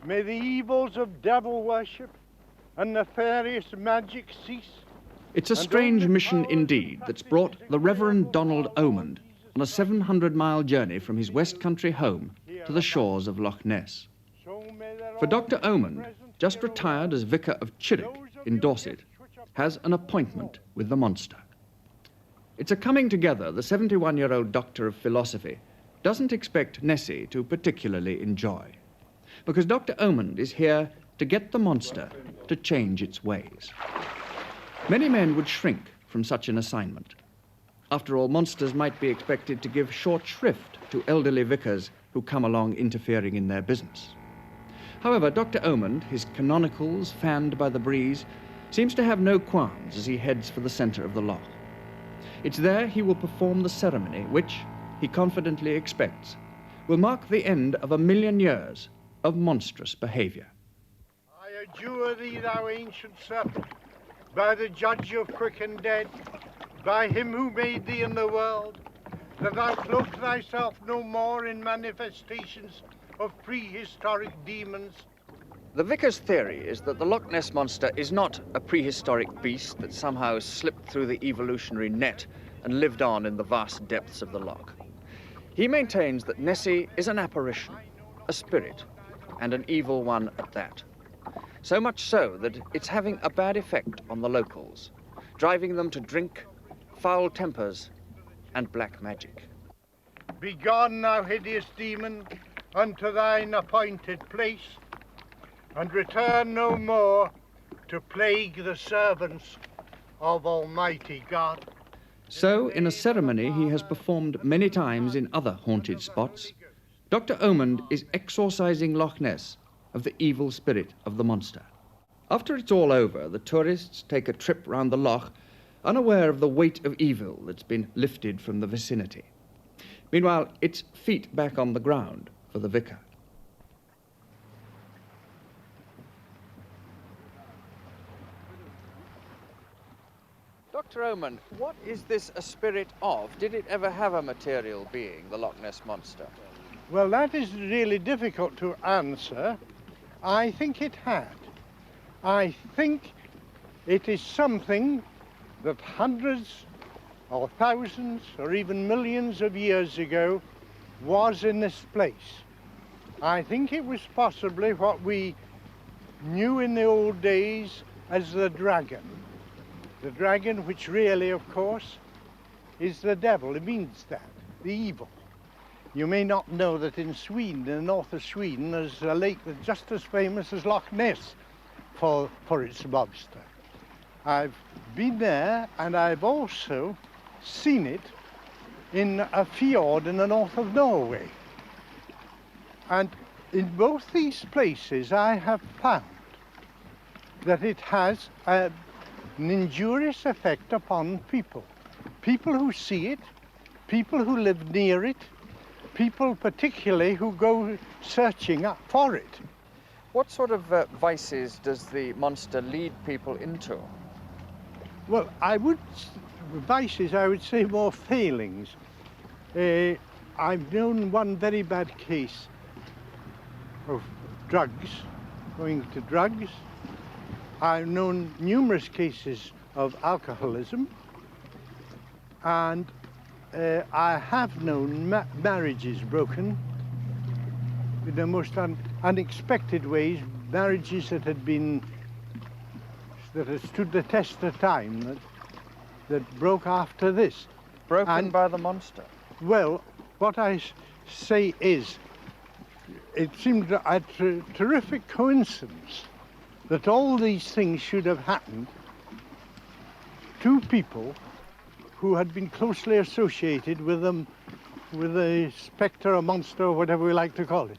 May the evils of devil worship and nefarious magic cease. It's a strange mission indeed that's brought the Rev Donald Omand on a 700-mile journey from his West Country home to the shores of Loch Ness. For Dr. Omand, just retired as vicar of Chirrick in Dorset, has an appointment with the monster. It's a coming together the 71-year-old doctor of philosophy doesn't expect Nessie to particularly enjoy, because Dr. Omand is here to get the monster to change its ways. Many men would shrink from such an assignment. After all, monsters might be expected to give short shrift to elderly vicars who come along interfering in their business. However, Dr. Omand, his canonicals fanned by the breeze, seems to have no qualms as he heads for the centre of the loch. It's there he will perform the ceremony which, he confidently expects, will mark the end of 1,000,000 years of monstrous behaviour. I adjure thee, thou ancient serpent, by the judge of quick and dead, by him who made thee in the world, that thou cloak thyself no more in manifestations of prehistoric demons. The vicar's theory is that the Loch Ness Monster is not a prehistoric beast that somehow slipped through the evolutionary net and lived on in the vast depths of the loch. He maintains that Nessie is an apparition, a spirit, and an evil one at that. So much so that it's having a bad effect on the locals, driving them to drink, foul tempers, and black magic. Begone, thou hideous demon, unto thine appointed place, and return no more to plague the servants of Almighty God. So, in a ceremony he has performed many times in other haunted spots, Dr. Omand is exorcising Loch Ness of the evil spirit of the monster. After it's all over, the tourists take a trip round the loch, unaware of the weight of evil that's been lifted from the vicinity. Meanwhile, it's feet back on the ground for the vicar. Dr. Omand, what is this a spirit of? Did it ever have a material being, the Loch Ness Monster? Well, that is really difficult to answer. I think it had. I think it is something that hundreds or thousands or even millions of years ago was in this place. I think it was possibly what we knew in the old days as the dragon. The dragon, which really, of course, is the devil. It means that, the evil. You may not know that in Sweden, in the north of Sweden, there's a lake that's just as famous as Loch Ness for its monster. I've been there, and I've also seen it in a fjord in the north of Norway. And in both these places, I have found that it has an injurious effect upon people. People who see it, people who live near it, people particularly who go searching up for it. What sort of vices does the monster lead people into? Well, vices, I would say more failings. I've known one very bad case of drugs, going to drugs. I've known numerous cases of alcoholism, and I have known marriages broken in the most unexpected ways, marriages that had stood the test of time, that broke after this. Broken by the monster? Well, what I say is, it seemed a terrific coincidence that all these things should have happened to people who had been closely associated with them, with a spectre, a monster, or whatever we like to call it.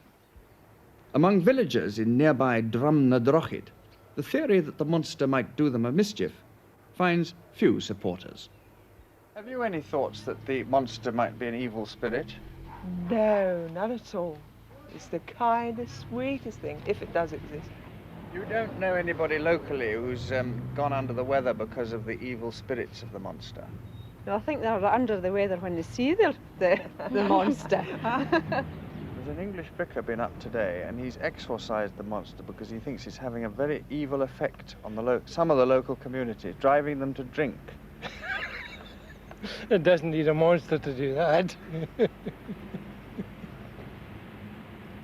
Among villagers in nearby Drumnadrochid, the theory that the monster might do them a mischief finds few supporters. Have you any thoughts that the monster might be an evil spirit? No, not at all. It's the kindest, sweetest thing, if it does exist. You don't know anybody locally who's gone under the weather because of the evil spirits of the monster? No, I think they're under the weather when they see the monster. There's an English vicar been up today, and he's exorcised the monster because he thinks it's having a very evil effect on some of the local communities, driving them to drink. It doesn't need a monster to do that.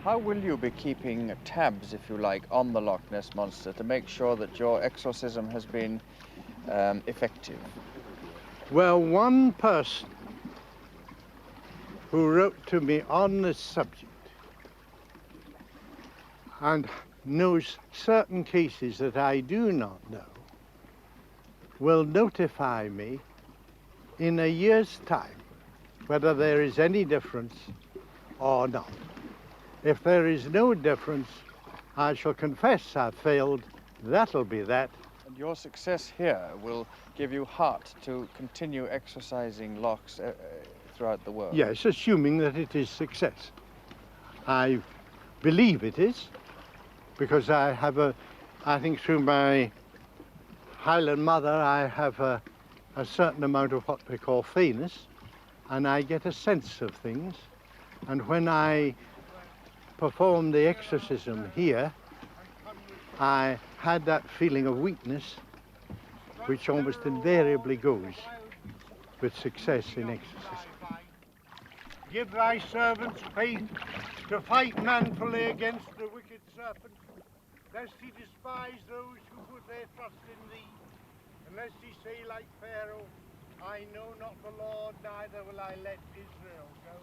How will you be keeping tabs, if you like, on the Loch Ness Monster to make sure that your exorcism has been effective? Well, one person who wrote to me on this subject and knows certain cases that I do not know will notify me in a year's time whether there is any difference or not. If there is no difference, I shall confess I've failed. That'll be that. And your success here will give you heart to continue exorcising lochs throughout the world. Yes, assuming that it is success. I believe it is, because I think through my Highland mother, I have a certain amount of what we call fairness, and I get a sense of things. And when I performed the exorcism here, I had that feeling of weakness, which almost invariably goes with success in exorcism. Give thy servants faith to fight manfully against the wicked serpent, lest he despise those who put their trust in thee, and lest he say like Pharaoh, I know not the Lord, neither will I let Israel go.